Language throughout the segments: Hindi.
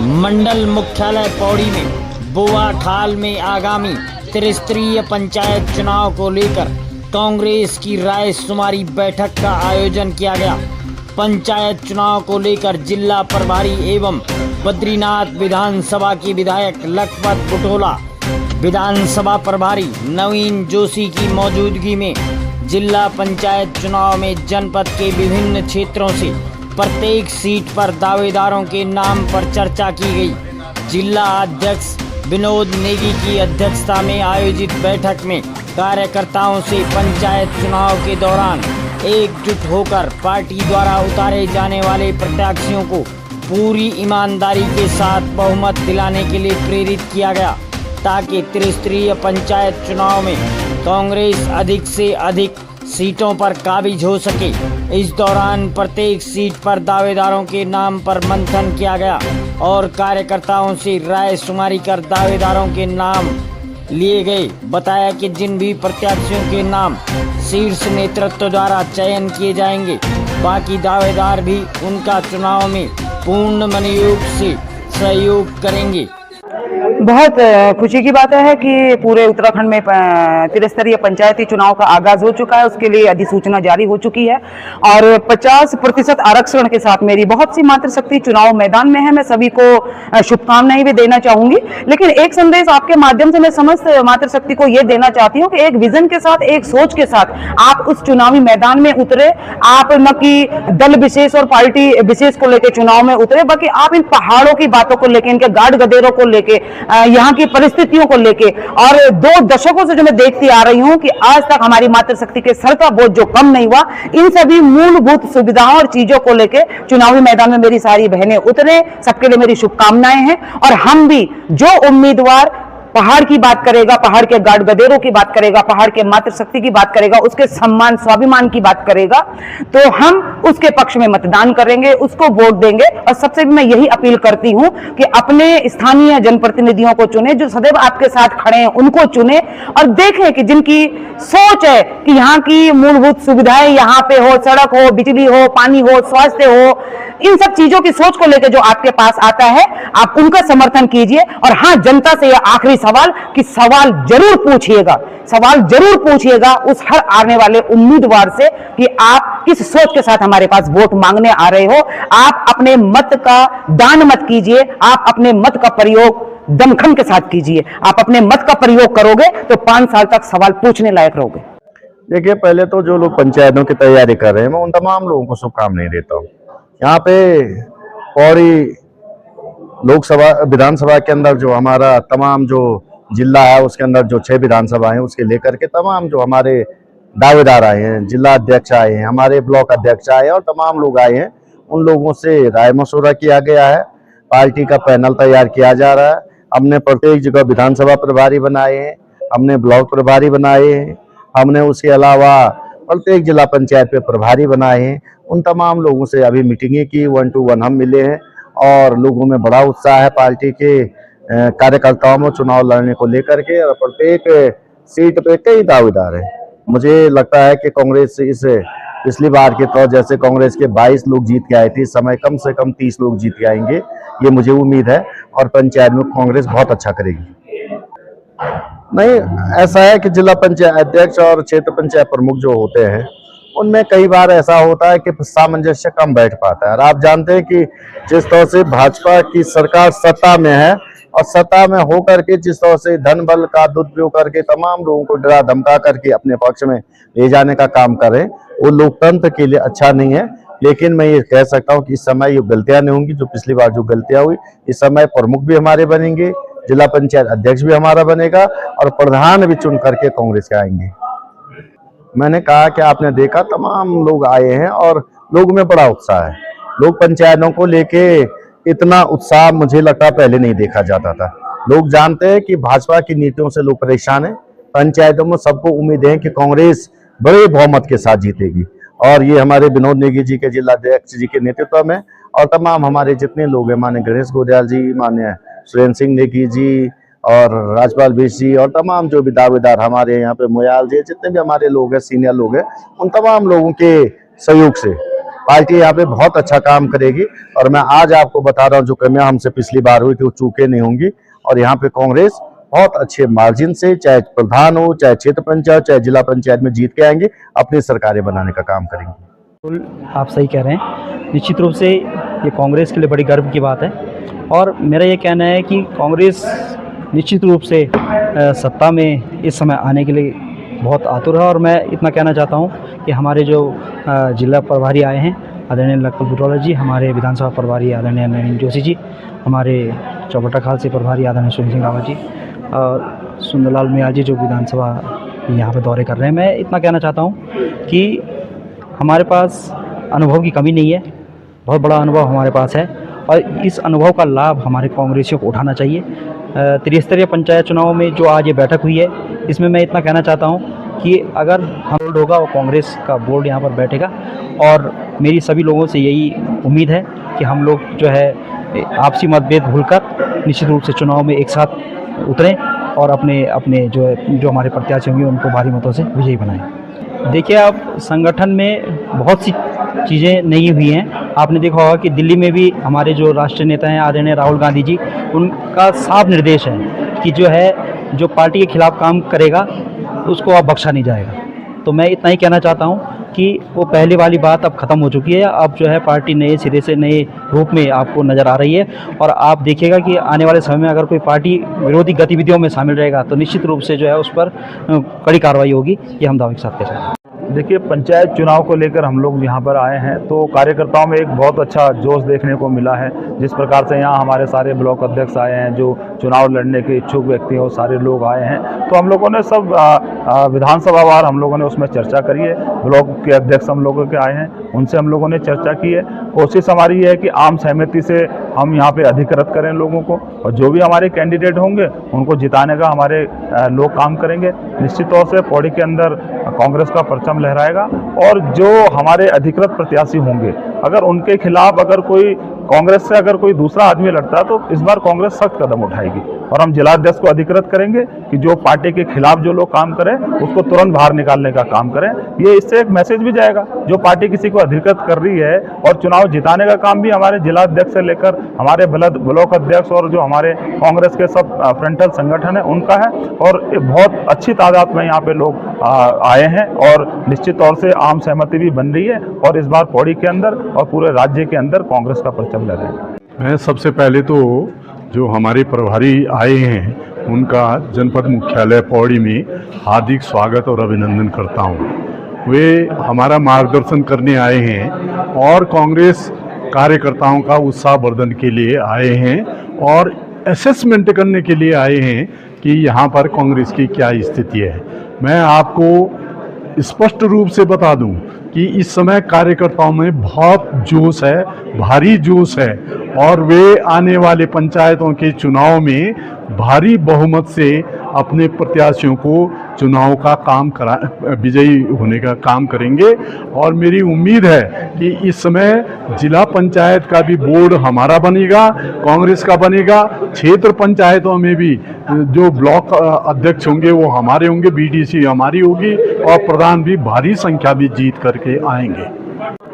मंडल मुख्यालय पौड़ी में बुआठाल में आगामी त्रिस्तरीय पंचायत चुनाव को लेकर कांग्रेस की रायशुमारी बैठक का आयोजन किया गया। पंचायत चुनाव को लेकर जिला प्रभारी एवं बद्रीनाथ विधानसभा की विधायक लखपत बुटोला, विधानसभा प्रभारी नवीन जोशी की मौजूदगी में जिला पंचायत चुनाव में जनपद के विभिन्न क्षेत्रों से प्रत्येक सीट पर दावेदारों के नाम पर चर्चा की गई। जिला अध्यक्ष विनोद नेगी की अध्यक्षता में आयोजित बैठक में कार्यकर्ताओं से पंचायत चुनाव के दौरान एकजुट होकर पार्टी द्वारा उतारे जाने वाले प्रत्याशियों को पूरी ईमानदारी के साथ बहुमत दिलाने के लिए प्रेरित किया गया, ताकि त्रिस्तरीय पंचायत चुनाव में कांग्रेस अधिक से अधिक सीटों पर काबिज हो सके। इस दौरान प्रत्येक सीट पर दावेदारों के नाम पर मंथन किया गया और कार्यकर्ताओं से रायशुमारी कर दावेदारों के नाम लिए गए। बताया कि जिन भी प्रत्याशियों के नाम शीर्ष नेतृत्व द्वारा चयन किए जाएंगे, बाकी दावेदार भी उनका चुनाव में पूर्ण मनोयोग से सहयोग करेंगे। बहुत खुशी की बात है कि पूरे उत्तराखंड में त्रिस्तरीय पंचायती चुनाव का आगाज हो चुका है। उसके लिए अधिसूचना जारी हो चुकी है और 50% आरक्षण के साथ मेरी बहुत सी मातृशक्ति चुनाव मैदान में है। मैं सभी को शुभकामनाएं भी देना चाहूंगी, लेकिन एक संदेश आपके माध्यम से मैं समस्त मातृशक्ति को यह देना चाहती हूँ कि एक विजन के साथ, एक सोच के साथ आप उस चुनावी मैदान में उतरे। आप न कि दल विशेष और पार्टी विशेष को लेकर चुनाव में उतरे, बल्कि आप इन पहाड़ों की बातों को लेकर, इनके गाढ़ गदेरों को लेकर, यहाँ की परिस्थितियों को लेके और 2 दशकों से जो मैं देखती आ रही हूँ कि आज तक हमारी मातृशक्ति के सर का बोझ जो कम नहीं हुआ, इन सभी मूलभूत सुविधाओं और चीजों को लेके चुनावी मैदान में मेरी सारी बहनें उतरे। सबके लिए मेरी शुभकामनाएं हैं और हम भी जो उम्मीदवार पहाड़ की बात करेगा, पहाड़ के गाढ़ गदेरों की बात करेगा, पहाड़ के मातृशक्ति की बात करेगा, उसके सम्मान स्वाभिमान की बात करेगा, तो हम उसके पक्ष में मतदान करेंगे, उसको वोट देंगे। और सबसे भी मैं यही अपील करती हूं कि अपने स्थानीय जनप्रतिनिधियों को चुने, जो सदैव आपके साथ खड़े हैं उनको चुने और देखें कि जिनकी सोच है कि यहाँ की मूलभूत सुविधाएं यहाँ पे हो, सड़क हो, बिजली हो, पानी हो, स्वास्थ्य हो, इन सब चीजों की सोच को लेकर जो आपके पास आता है, आप उनका समर्थन कीजिए। और हाँ, जनता से यह आखिरी सवाल कि सवाल जरूर पूछिएगा उस हर आने वाले उम्मीदवार से कि आप किस सोच के साथ हमारे पास वोट मांगने आ रहे हो। आप अपने मत का दान मत कीजिए, आप अपने मत का प्रयोग दमखम के साथ कीजिए। आप अपने मत का प्रयोग करोगे तो 5 साल तक सवाल पूछने लायक रहोगे। देखिए, पहले तो जो लोग पंचायतों की तैयारी कर रहे हैं, मैं उन तमाम लोगों को शुभकामनाएं देता हूँ। यहाँ पे पौड़ी लोकसभा विधानसभा के अंदर जो हमारा तमाम जो जिला है, उसके अंदर जो 6 विधानसभा हैं, उसके लेकर के तमाम जो हमारे दावेदार आए हैं, जिला अध्यक्ष आए हैं, हमारे ब्लॉक अध्यक्ष आए हैं और तमाम लोग आए हैं, उन लोगों से राय मशवरा किया गया है। पार्टी का पैनल तैयार किया जा रहा है। हमने प्रत्येक जगह विधानसभा प्रभारी बनाए हैं, हमने ब्लॉक प्रभारी बनाए हैं, हमने उसके अलावा प्रत्येक जिला पंचायत पे प्रभारी बनाए हैं। उन तमाम लोगों से अभी मीटिंगें की, 1 to 1 हम मिले हैं और लोगों में बड़ा उत्साह है पार्टी के कार्यकर्ताओं में चुनाव लड़ने को लेकर के। और प्रत्येक सीट पे कई दावेदार हैं। मुझे लगता है कि कांग्रेस इस पिछली बार के तौर जैसे कांग्रेस के 22 लोग जीत के आए थे, इस समय कम से कम 30 लोग जीत के आएंगे, ये मुझे उम्मीद है। और पंचायत में कांग्रेस बहुत अच्छा करेगी। नहीं, ऐसा है कि जिला पंचायत अध्यक्ष और क्षेत्र पंचायत प्रमुख जो होते हैं, उनमें कई बार ऐसा होता है कि सामंजस्य कम बैठ पाता है। और आप जानते हैं कि जिस तरह से भाजपा की सरकार सत्ता में है और सत्ता में होकर के जिस तरह से धन बल का दुरुपयोग करके तमाम लोगों को डरा धमका करके अपने पक्ष में ले जाने का काम करें, वो लोकतंत्र के लिए अच्छा नहीं है। लेकिन मैं ये कह सकता हूँ कि इस समय ये गलतियां नहीं होंगी जो पिछली बार जो गलतियां हुई। इस समय प्रमुख भी हमारे बनेंगे, जिला पंचायत अध्यक्ष भी हमारा बनेगा और प्रधान भी चुन करके कांग्रेस के आएंगे। मैंने कहा कि आपने देखा तमाम लोग आए हैं और लोगों में बड़ा उत्साह है। लोग पंचायतों को लेके इतना उत्साह मुझे लगता पहले नहीं देखा जाता था। लोग जानते हैं कि भाजपा की नीतियों से लोग परेशान हैं। पंचायतों में सबको उम्मीद है कि कांग्रेस बड़े बहुमत के साथ जीतेगी और ये हमारे विनोद नेगी जी के जिला अध्यक्ष जी के नेतृत्व में और तमाम हमारे जितने लोग हैं, माननीय गणेश गोदयाल जी, माननीय सुरेंद्र सिंह नेगी जी और राजपाल बेश जी और तमाम जो भी दावेदार हमारे यहाँ पे मोयाल जी, जितने भी हमारे लोग हैं, सीनियर लोग हैं, उन तमाम लोगों के सहयोग से पार्टी यहाँ पे बहुत अच्छा काम करेगी। और मैं आज आपको बता रहा हूँ, जो कमियां हमसे पिछली बार हुई थी वो चूके नहीं होंगी। और यहाँ पे कांग्रेस बहुत अच्छे मार्जिन से, चाहे प्रधान हो, चाहे क्षेत्र पंचायत, चाहे जिला पंचायत में जीत के आएंगे, अपनी सरकारें बनाने का काम करेंगे। बिल्कुल आप सही कह रहे हैं। निश्चित रूप से ये कांग्रेस के लिए बड़ी गर्व की बात है और मेरा ये कहना है कि कांग्रेस निश्चित रूप से सत्ता में इस समय आने के लिए बहुत आतुर है। और मैं इतना कहना चाहता हूँ कि हमारे जो जिला प्रभारी आए हैं आदरणीय लखपत बुटवाला जी, हमारे विधानसभा प्रभारी आदरणीय नवीन जोशी जी, हमारे चौबटा खाल से प्रभारी आदरणीय सुनील सिंह रावत जी और सुंदरलाल मियाँ जी जो विधानसभा यहाँ पर दौरे कर रहे हैं, मैं इतना कहना चाहता हूँ कि हमारे पास अनुभव की कमी नहीं है, बहुत बड़ा अनुभव हमारे पास है और इस अनुभव का लाभ हमारे कांग्रेसियों को उठाना चाहिए। त्रिस्तरीय पंचायत चुनाव में जो आज ये बैठक हुई है, इसमें मैं इतना कहना चाहता हूँ कि अगर बोर्ड होगा और कांग्रेस का बोर्ड यहाँ पर बैठेगा और मेरी सभी लोगों से यही उम्मीद है कि हम लोग जो है आपसी मतभेद भूलकर निश्चित रूप से चुनाव में एक साथ उतरें और अपने जो हमारे प्रत्याशी होंगे उनको भारी मतों से विजयी बनाएं। देखिए, अब संगठन में बहुत सी चीज़ें नई हुई हैं। आपने देखा होगा कि दिल्ली में भी हमारे जो राष्ट्रीय नेता हैं आदरणीय राहुल गांधी जी, उनका साफ निर्देश है कि जो पार्टी के खिलाफ काम करेगा उसको अब बख्शा नहीं जाएगा। तो मैं इतना ही कहना चाहता हूँ कि वो पहले वाली बात अब ख़त्म हो चुकी है। अब जो है पार्टी नए सिरे से नए रूप में आपको नज़र आ रही है और आप देखिएगा कि आने वाले समय में अगर कोई पार्टी विरोधी गतिविधियों में शामिल रहेगा तो निश्चित रूप से जो है उस पर कड़ी कार्रवाई होगी, ये हम दावे के साथ कह सकते हैं। देखिए, पंचायत चुनाव को लेकर हम लोग यहाँ पर आए हैं तो कार्यकर्ताओं में एक बहुत अच्छा जोश देखने को मिला है। जिस प्रकार से यहाँ हमारे सारे ब्लॉक अध्यक्ष आए हैं, जो चुनाव लड़ने के इच्छुक व्यक्ति हैं वो सारे लोग आए हैं, तो हम लोगों ने सब विधानसभा वार हम लोगों ने उसमें चर्चा करी है। ब्लॉक के अध्यक्ष हम लोगों के आए हैं, उनसे हम लोगों ने चर्चा की है। कोशिश हमारी ये है कि आम सहमति से हम यहाँ पे अधिकृत करें लोगों को और जो भी हमारे कैंडिडेट होंगे उनको जिताने का हमारे लोग काम करेंगे। निश्चित तौर से पौड़ी के अंदर कांग्रेस का परचम लहराएगा और जो हमारे अधिकृत प्रत्याशी होंगे अगर उनके खिलाफ अगर कोई कांग्रेस से अगर कोई दूसरा आदमी लड़ता है तो इस बार कांग्रेस सख्त कदम उठाएगी और हम जिलाध्यक्ष को अधिकृत करेंगे कि जो पार्टी के खिलाफ जो लोग काम करें उसको तुरंत बाहर निकालने का काम करें। ये इससे एक मैसेज भी जाएगा, जो पार्टी किसी को अधिकृत कर रही है और चुनाव जिताने का काम भी हमारे जिलाध्यक्ष से लेकर हमारे ब्लॉक अध्यक्ष और जो हमारे कांग्रेस के सब फ्रंटल संगठन है उनका है। और बहुत अच्छी तादाद में यहाँ पे लोग आए हैं और निश्चित तौर से आम सहमति भी बन रही है और इस बार पौड़ी के अंदर और पूरे राज्य के अंदर कांग्रेस का परचम लहराएगा। मैं सबसे पहले तो जो हमारे प्रभारी आए हैं उनका जनपद मुख्यालय पौड़ी में हार्दिक स्वागत और अभिनंदन करता हूं। वे हमारा मार्गदर्शन करने आए हैं और कांग्रेस कार्यकर्ताओं का उत्साहवर्धन के लिए आए हैं और असेसमेंट करने के लिए आए हैं कि यहाँ पर कांग्रेस की क्या स्थिति है। मैं आपको स्पष्ट रूप से बता दूं कि इस समय कार्यकर्ताओं में बहुत जोश है, भारी जोश है और वे आने वाले पंचायतों के चुनाव में भारी बहुमत से अपने प्रत्याशियों को चुनाव का काम विजयी होने का काम करेंगे। और मेरी उम्मीद है कि इस समय जिला पंचायत का भी बोर्ड हमारा बनेगा, कांग्रेस का बनेगा। क्षेत्र पंचायतों में भी जो ब्लॉक अध्यक्ष होंगे वो हमारे होंगे, बीडीसी हमारी होगी और प्रधान भी भारी संख्या में जीत करके आएंगे।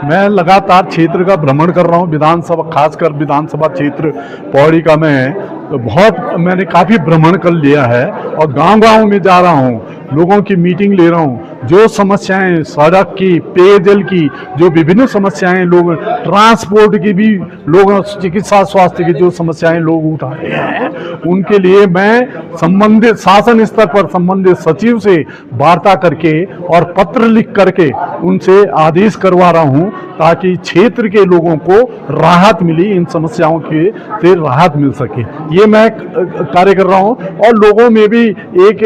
मैं लगातार क्षेत्र का भ्रमण कर रहा हूँ, विधानसभा खासकर विधानसभा क्षेत्र पौड़ी का मैंने काफ़ी भ्रमण कर लिया है और गांव-गांव में जा रहा हूँ, लोगों की मीटिंग ले रहा हूँ। जो समस्याएं सड़क की, पेयजल की, जो विभिन्न समस्याएं लोग ट्रांसपोर्ट की भी लोग चिकित्सा स्वास्थ्य की जो समस्याएं लोग उठा रहे हैं उनके लिए मैं संबंधित शासन स्तर पर संबंधित सचिव से वार्ता करके और पत्र लिख करके उनसे आदेश करवा रहा हूं ताकि क्षेत्र के लोगों को राहत मिली, इन समस्याओं के से राहत मिल सके। ये मैं कार्य कर रहा हूं और लोगों में भी एक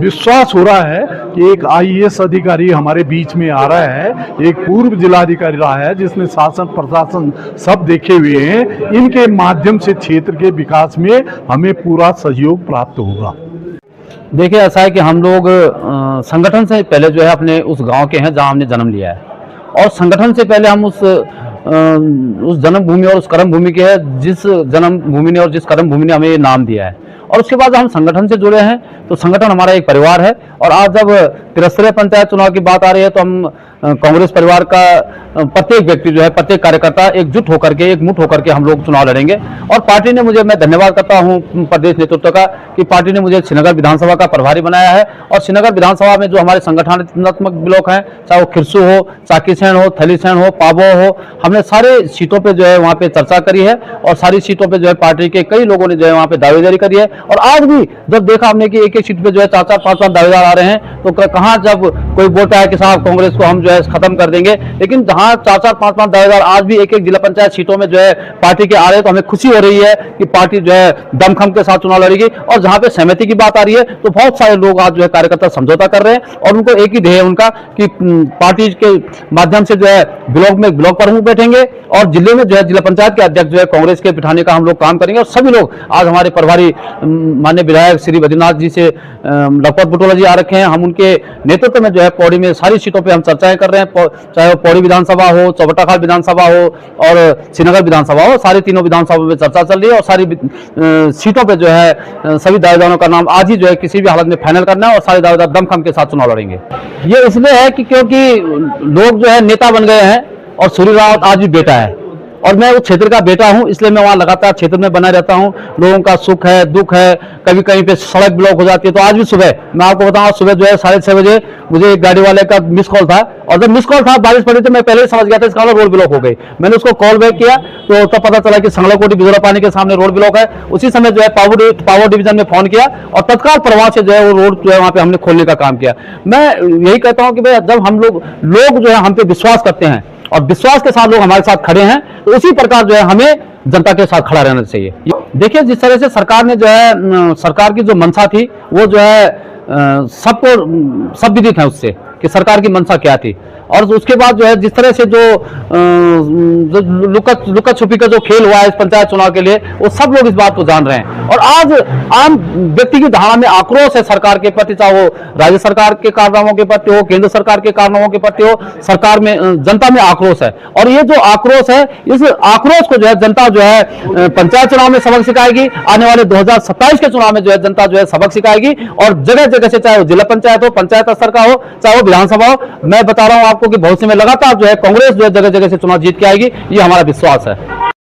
विश्वास हो रहा है कि एक आईएएस अधिकारी हमारे बीच में आ रहा है, एक पूर्व जिलाधिकारी रहा है जिसने शासन प्रशासन सब देखे हुए हैं। इनके माध्यम से क्षेत्र के विकास में हमें पूरा सहयोग प्राप्त होगा। देखिए, ऐसा है कि हम लोग संगठन से पहले जो है अपने उस गांव के हैं जहां हमने जन्म लिया है और संगठन से पहले हम उस जन्मभूमि और उस कर्म भूमि के हैं जिस जन्मभूमि ने और जिस कर्म भूमि ने हमें ये नाम दिया है। और उसके बाद हम संगठन से जुड़े हैं तो संगठन हमारा एक परिवार है। और आज जब त्रिस्तरीय पंचायत चुनाव की बात आ रही है तो हम कांग्रेस परिवार का प्रत्येक व्यक्ति जो है, प्रत्येक कार्यकर्ता एकजुट होकर के, एकमुठ होकर के हम लोग चुनाव लड़ेंगे। और पार्टी ने मुझे, मैं धन्यवाद करता हूं प्रदेश नेतृत्व का कि पार्टी ने मुझे श्रीनगर विधानसभा का प्रभारी बनाया है। और श्रीनगर विधानसभा में जो हमारे संगठनात्मक ब्लॉक हैं, चाहे वो खिरसू हो, चाकीसैण हो, थलीसैण हो, पाबो हो, हमने सारे सीटों पे जो है वहां पे चर्चा करी है और सारी सीटों पे जो है पार्टी के कई लोगों ने जो है वहां पे दावेदारी करी है। और आज भी जब देखा हमने कि एक एक सीट पे जो है 4-4, 5-5 दावेदार आ रहे हैं, तो कहाँ जब कोई बोलता है कि साहब कांग्रेस को हम जो है खत्म कर देंगे, लेकिन जहां 4-4, 5-5 दावेदार आज भी एक एक जिला पंचायत सीटों में जो है पार्टी के आ रहे हैं, तो हमें खुशी हो रही है कि पार्टी जो है दमखम के साथ चुनाव लड़ेगी। और जहां पे सहमति की बात आ रही है, तो बहुत सारे लोग आज जो है कार्यकर्ता समझौता कर रहे हैं और उनको एक ही ध्येय है उनका कि पार्टी के माध्यम से जो है ब्लॉक में ब्लॉक प्रमुख बैठेंगे और जिले में जो है जिला पंचायत के अध्यक्ष जो है कांग्रेस के बिठाने का हम लोग काम करेंगे। और सभी लोग आज हमारे प्रभारी माननीय विधायक श्री बद्रीनाथ जी से लखपत बुटोला जी आ रखे हैं, हम उनके नेतृत्व में जो है पौड़ी में सारी सीटों पे हम चर्चाएं कर रहे हैं, चाहे वो पौड़ी विधानसभा हो, चौबट्टाखाल विधानसभा हो और श्रीनगर विधानसभा हो, सारी तीनों विधानसभा में चर्चा चल रही है। और सारी सीटों पे जो है सभी दावेदारों का नाम आज ही जो है किसी भी हालत में फाइनल करना है और सारे दावेदार दमखम के साथ चुनाव लड़ेंगे। ये इसलिए है कि क्योंकि लोग जो है नेता बन गए हैं और सूर्य रावत आज भी बेटा है और मैं उस क्षेत्र का बेटा हूं, इसलिए मैं वहां लगातार क्षेत्र में बना रहता हूं। लोगों का सुख है, दुख है, कभी कहीं पे सड़क ब्लॉक हो जाती है। तो आज भी सुबह मैं आपको बताऊं, सुबह जो है 6:30 बजे मुझे एक गाड़ी वाले का मिस कॉल था और जब मिस कॉल था, बारिश पड़ी तो मैं पहले ही समझ गया था इसका रोड ब्लॉक हो गई। मैंने उसको कॉल बैक किया तो तब पता चला कि संगलाकोटी बिजोरा पानी के सामने रोड ब्लॉक है। उसी समय जो है पावर डिवीजन में फोन किया और तत्काल प्रभाव से जो है वो रोड जो है वहां पे हमने खोलने का काम किया। मैं यही कहता हूं कि भाई जब हम लोग जो है हम पे विश्वास करते हैं और विश्वास के साथ लोग हमारे साथ खड़े हैं, तो उसी प्रकार जो है हमें जनता के साथ खड़ा रहना चाहिए। देखिए, जिस तरह से सरकार ने जो है सरकार की जो मंशा थी वो जो है सबको सब विदित है उससे कि सरकार की मंशा क्या थी। और उसके बाद जो है जिस तरह से जो लुका छुपी का जो खेल हुआ है इस पंचायत चुनाव के लिए, वो सब लोग इस बात को जान रहे हैं। और आज आम व्यक्ति की धारणा में आक्रोश है सरकार के प्रति, चाहे वो राज्य सरकार के कारनामों के प्रति हो, केंद्र सरकार के कारनामों के प्रति हो, सरकार में जनता में आक्रोश है। और ये जो आक्रोश है, इस आक्रोश को जो है जनता जो है पंचायत चुनाव में सबक सिखाएगी, आने वाले 2027 के चुनाव में जो है जनता जो है सबक सिखाएगी। और जगह जगह से, चाहे वो जिला पंचायत हो, पंचायत स्तर का हो, चाहे वो विधानसभा हो, मैं बता रहा हूं आपको कि भविष्य में लगातार जो है कांग्रेस जो है जगह जगह से चुनाव जीत के आएगी, ये हमारा विश्वास है।